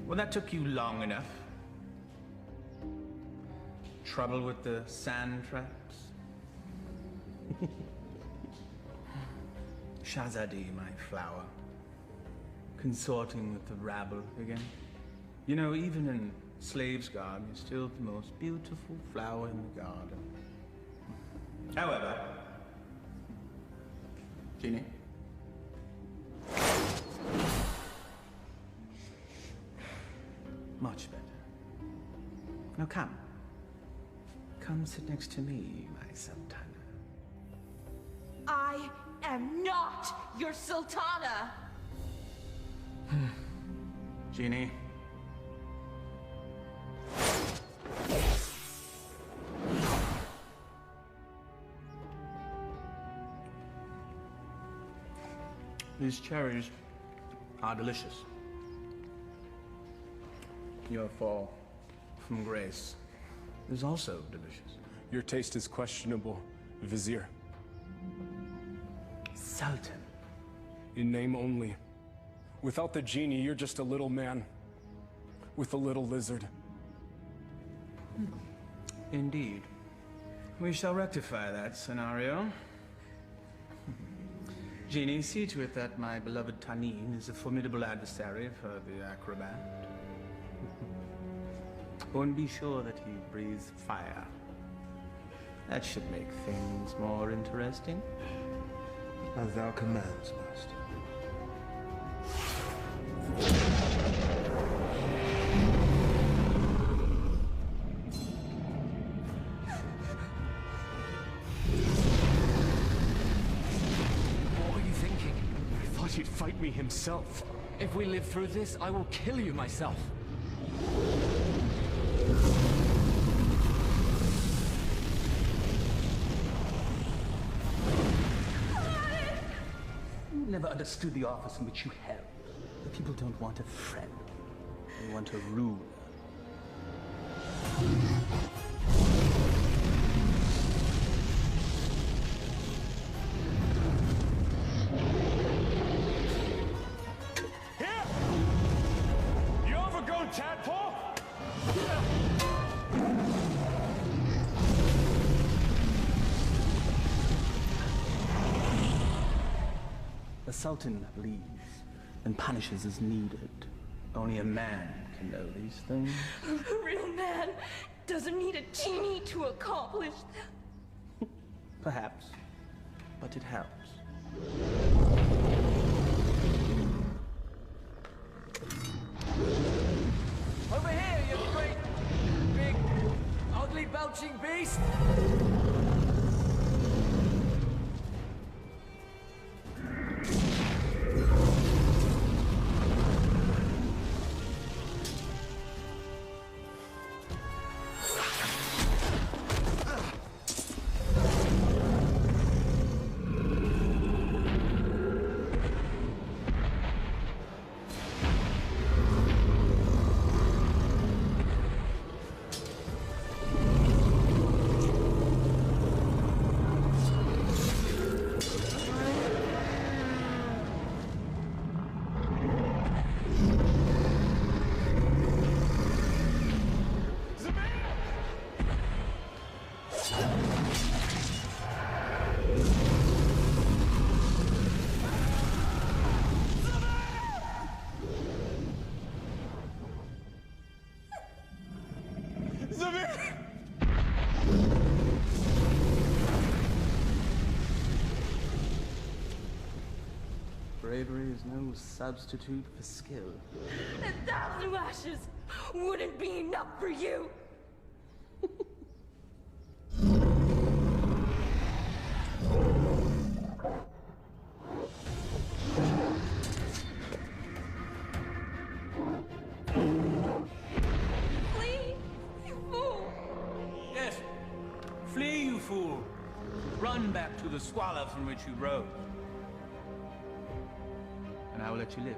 Well, that took you long enough. Trouble with the sand traps? Shahzadi, my flower. Consorting with the rabble again. You know, even in slave's garb, you're still the most beautiful flower in the garden. However, Genie? Much better. Now come. Come sit next to me, my Sultana. I am not your Sultana! Genie. These cherries are delicious. Your fall from grace is also delicious. Your taste is questionable, Vizier. Sultan, In name only. Without the genie, you're just a little man. With a little lizard. Indeed. We shall rectify that scenario. Genie, see to it that my beloved Tanin is a formidable adversary for the acrobat. And be sure that he breathes fire. That should make things more interesting. As thou commands, master. What are you thinking? I thought he'd fight me himself. If we live through this, I will kill you myself. Never understood the office in which you held. The people don't want a friend. They want a ruler. Here! You overgrown tadpole! The Sultan leads and punishes as needed. Only a man can know these things. A real man doesn't need a genie to accomplish that. Perhaps, but it helps. Over here, you great, big, ugly belching beast! Bravery is no substitute for skill. 1,000 lashes wouldn't be enough for you. Flee, you fool! Yes, flee, you fool. Run back to the squalor from which you rose. And I will let you live.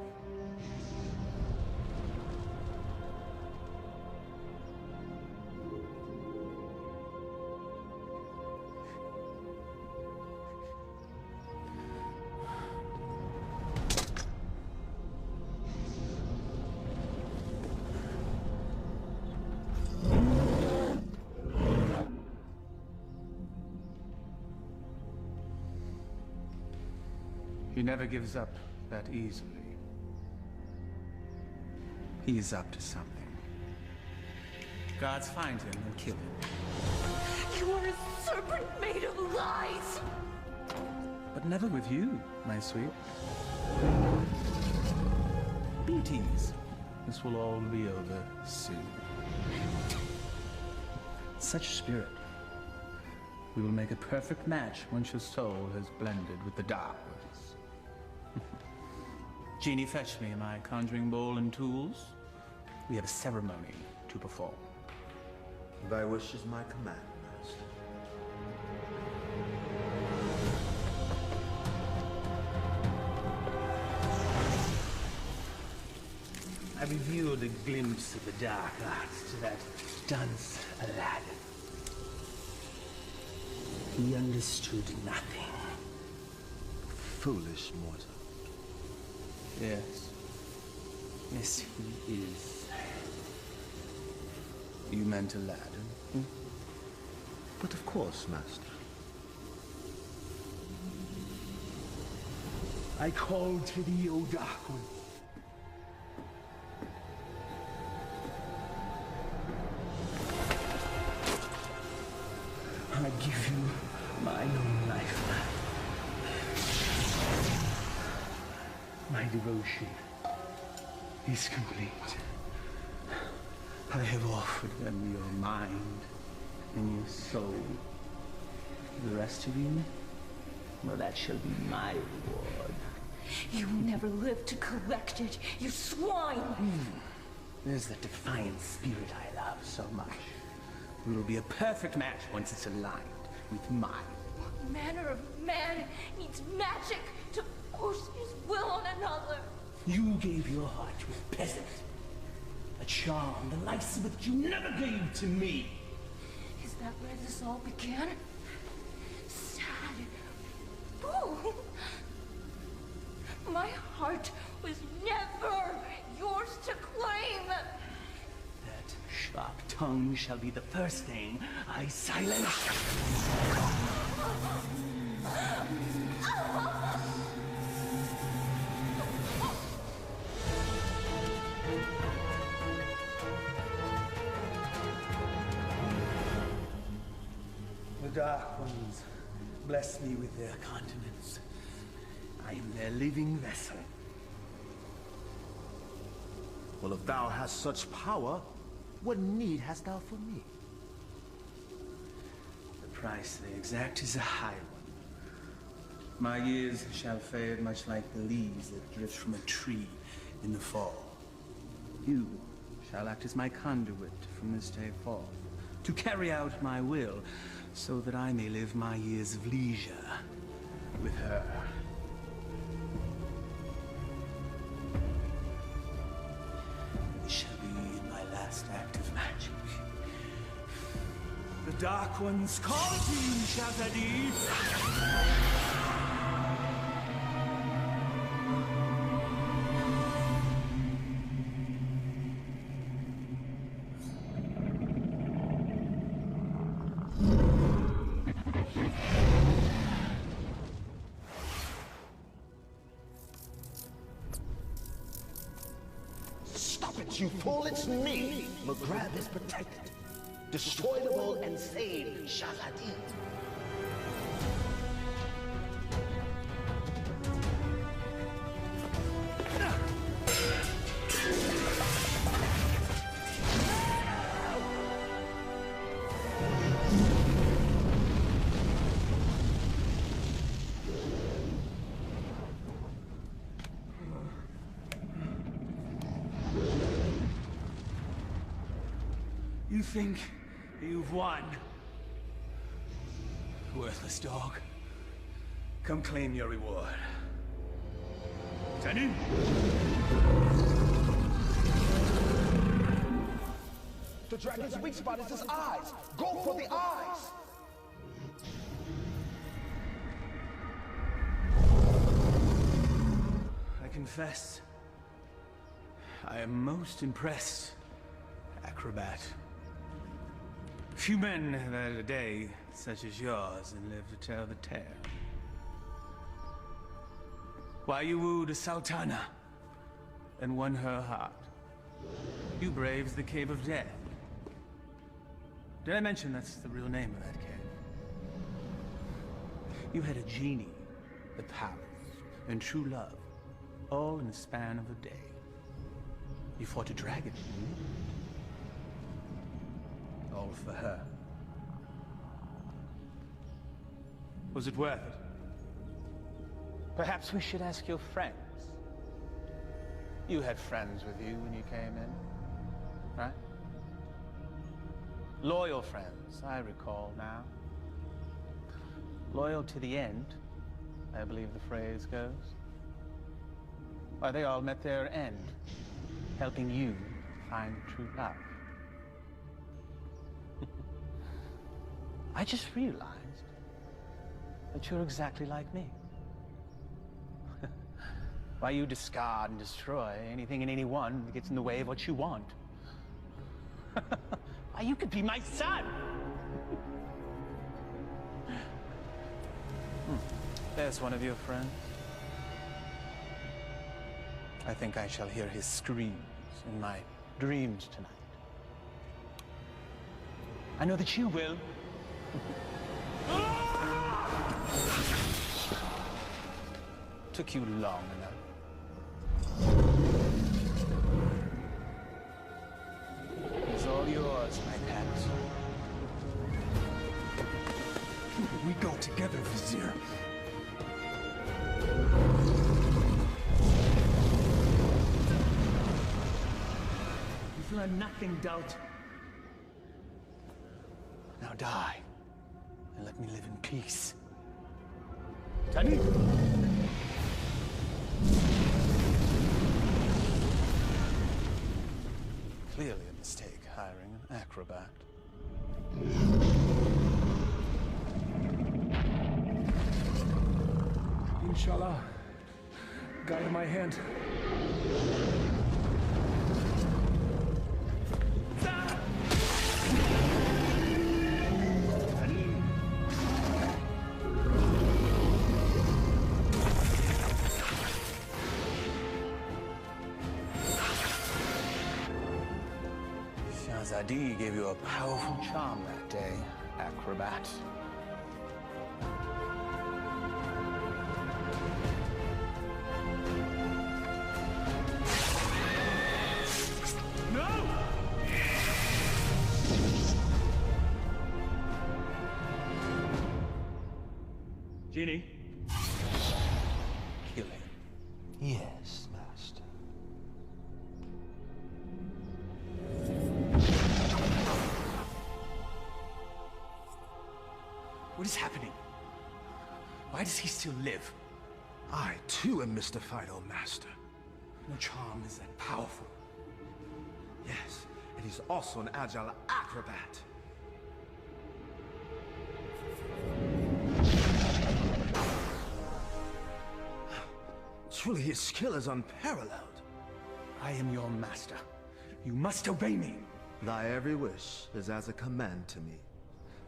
He never gives up that easily. He is up to something. Guards find him and kill him. You are a serpent made of lies! But never with you, my sweet. Be at ease. This will all be over soon. Such spirit. We will make a perfect match once your soul has blended with the dark ones. Genie, fetch me my conjuring bowl and tools. We have a ceremony to perform. Thy wish is my command, master. I revealed a glimpse of the dark arts to that dunce Aladdin. He understood nothing. Foolish mortal. Yes. Yes, he is. You meant Aladdin? Hmm? But of course, Master. I call to thee, O Dark One. I give you my own life. My devotion is complete. I have offered them your mind and your soul. The rest of you, well, that shall be my reward. You will never live to collect it, you swine! There's the defiant spirit I love so much. We will be a perfect match once it's aligned with mine. What manner of man needs magic to force his will on another? You gave your heart to a peasant. A charm the likes of which you never gave to me. Is that where this all began? Sad. Fool! My heart was never yours to claim! That sharp tongue shall be the first thing I silence. The Dark Ones bless me with their continence. I am their living vessel. Well, if thou hast such power, what need hast thou for me? The price they exact is a high one. My years shall fade much like the leaves that drift from a tree in the fall. You shall act as my conduit from this day forth, to carry out my will, so that I may live my years of leisure with her. This shall be my last act of magic. The Dark Ones call to you, Shazadi! You fool, it's me! McGrath is protected. Destroyable and saved, Shazadi. You think you've won? Worthless dog. Come claim your reward. Teddy? The dragon's weak spot is his eyes. Go for the eyes! I confess, I am most impressed, acrobat. Few men have had a day such as yours and live to tell the tale. Why you wooed a sultana and won her heart. You braved the Cave of Death. Did I mention that's the real name of that cave? You had a genie, the palace, and true love, all in the span of a day. You fought a dragon, all for her. Was it worth it? Perhaps we should ask your friends. You had friends with you when you came in, right? Loyal friends, I recall now. Loyal to the end, I believe the phrase goes. Why, they all met their end, helping you find true love. I just realized that you're exactly like me. Why you discard and destroy anything and anyone that gets in the way of what you want? Why, you could be my son! There's one of your friends. I think I shall hear his screams in my dreams tonight. I know that you will. Took you long enough. It's all yours, my pet. We go together, Vizier. You've learned nothing, Doubt. Now die, and let me live in peace. Tani! Clearly a mistake hiring an acrobat. Inshallah, guide my hand. Shahzadi gave you a powerful charm that day, acrobat. No! Genie. Kill him. Yes, Master. What is happening? Why does he still live? I, too, am mystified, O Master. No charm is that powerful. Yes, and he's also an agile acrobat. Truly, his skill is unparalleled. I am your master. You must obey me. Thy every wish is as a command to me.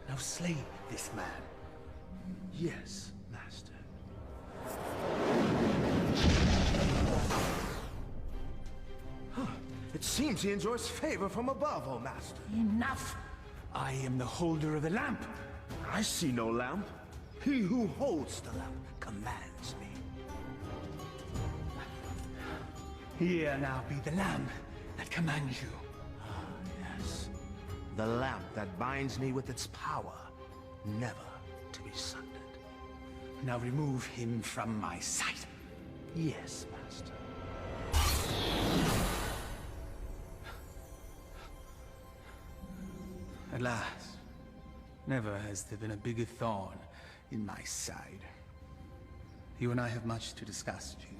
Now slay this man. Yes, Master. It seems he enjoys favor from above, O Master. Enough! I am the holder of the lamp. I see no lamp. He who holds the lamp commands me. Here now be the lamp that commands you. Yes. The lamp that binds me with its power, never to be sundered. Now remove him from my sight. Yes, Master. At last. Never has there been a bigger thorn in my side. You and I have much to discuss, Genie.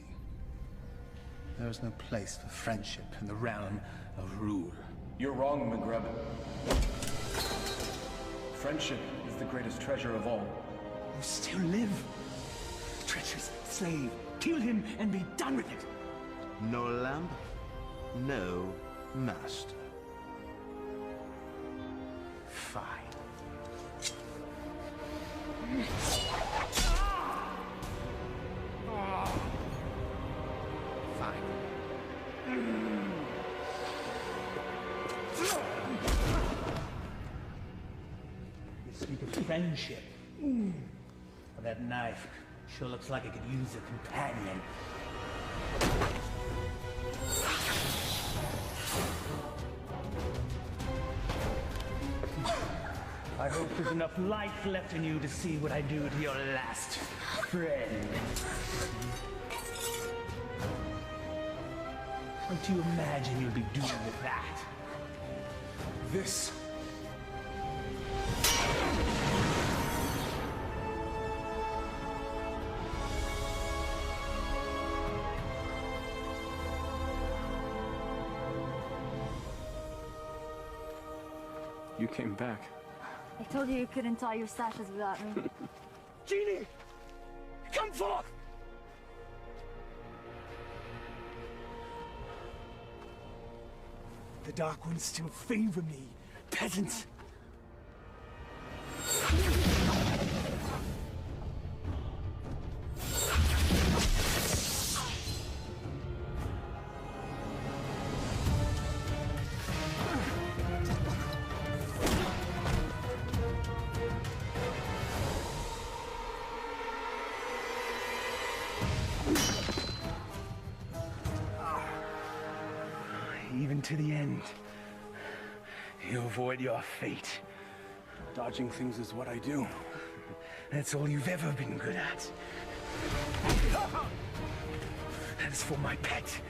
There is no place for friendship in the realm of rule. You're wrong, Maghreb. Friendship is the greatest treasure of all. You still live. Treacherous slave. Kill him and be done with it. No lamp, no master. Fine. Fine. You speak of friendship. Well, that knife sure looks like it could use a companion. I hope there's enough life left in you to see what I do to your last friend. What do you imagine you'll be doing with that? This. You came back. I told you couldn't tie your sashes without me. Genie! Come forth! The Dark Ones still favor me, peasant. Even to the end, you avoid your fate. Dodging things is what I do. That's all you've ever been good at. That is for my pet.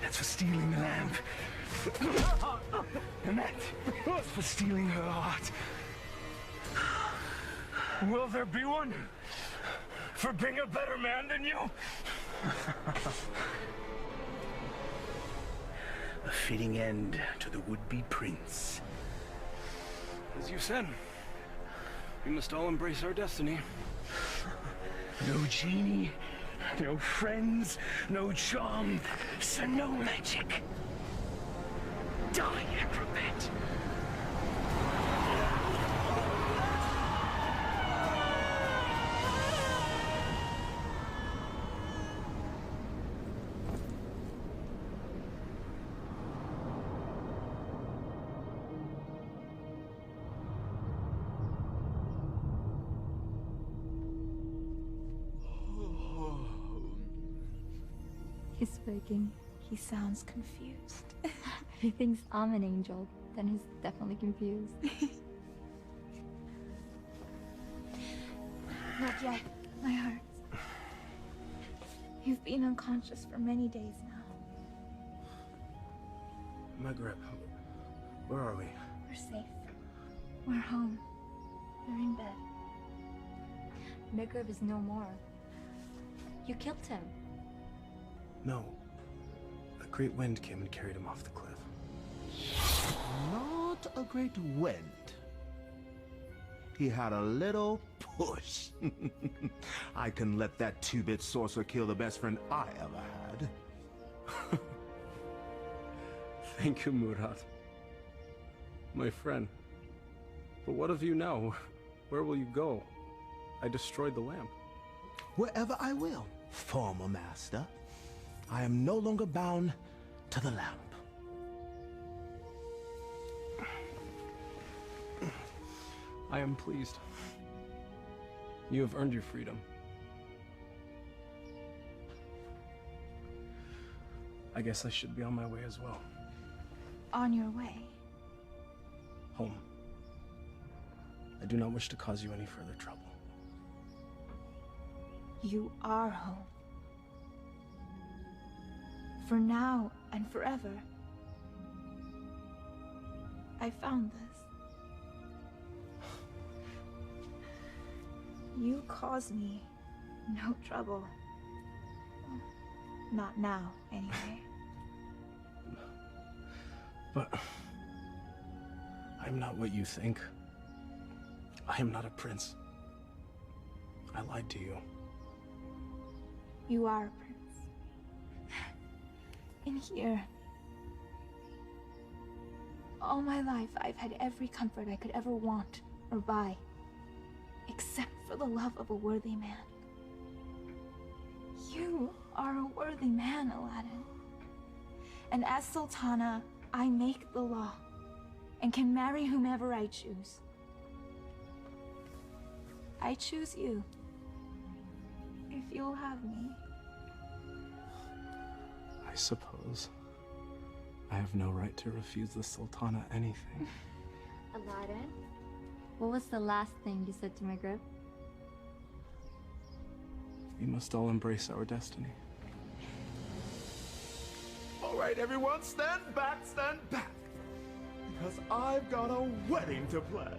That's for stealing the lamp. And that's for stealing her heart. Will there be one for being a better man than you? A fitting end to the would-be prince. As you said, we must all embrace our destiny. No genie, no friends, no charm, so no magic. Die, acrobat. He's speaking. He sounds confused. If he thinks I'm an angel, then he's definitely confused. Not yet, my heart. You've been unconscious for many days now. Maghreb, where are we? We're safe. We're home. We're in bed. Maghreb is no more. You killed him. No. A great wind came and carried him off the cliff. Not a great wind. He had a little push. I can let that two-bit sorcerer kill the best friend I ever had. Thank you, Murad. My friend. But what of you now? Where will you go? I destroyed the lamp. Wherever I will, former master. I am no longer bound to the lamp. I am pleased. You have earned your freedom. I guess I should be on my way as well. On your way. Home. I do not wish to cause you any further trouble. You are home. For now and forever. I found this. You caused me no trouble. Not now, anyway. But I'm not what you think. I am not a prince. I lied to you. You are a prince. In here. All my life, I've had every comfort I could ever want or buy. Except for the love of a worthy man. You are a worthy man, Aladdin. And as Sultana, I make the law and can marry whomever I choose. I choose you. If you'll have me. I suppose I have no right to refuse the Sultana anything. Aladdin, what was the last thing you said to Maghreb? We must all embrace our destiny. All right, everyone, stand back, because I've got a wedding to plan.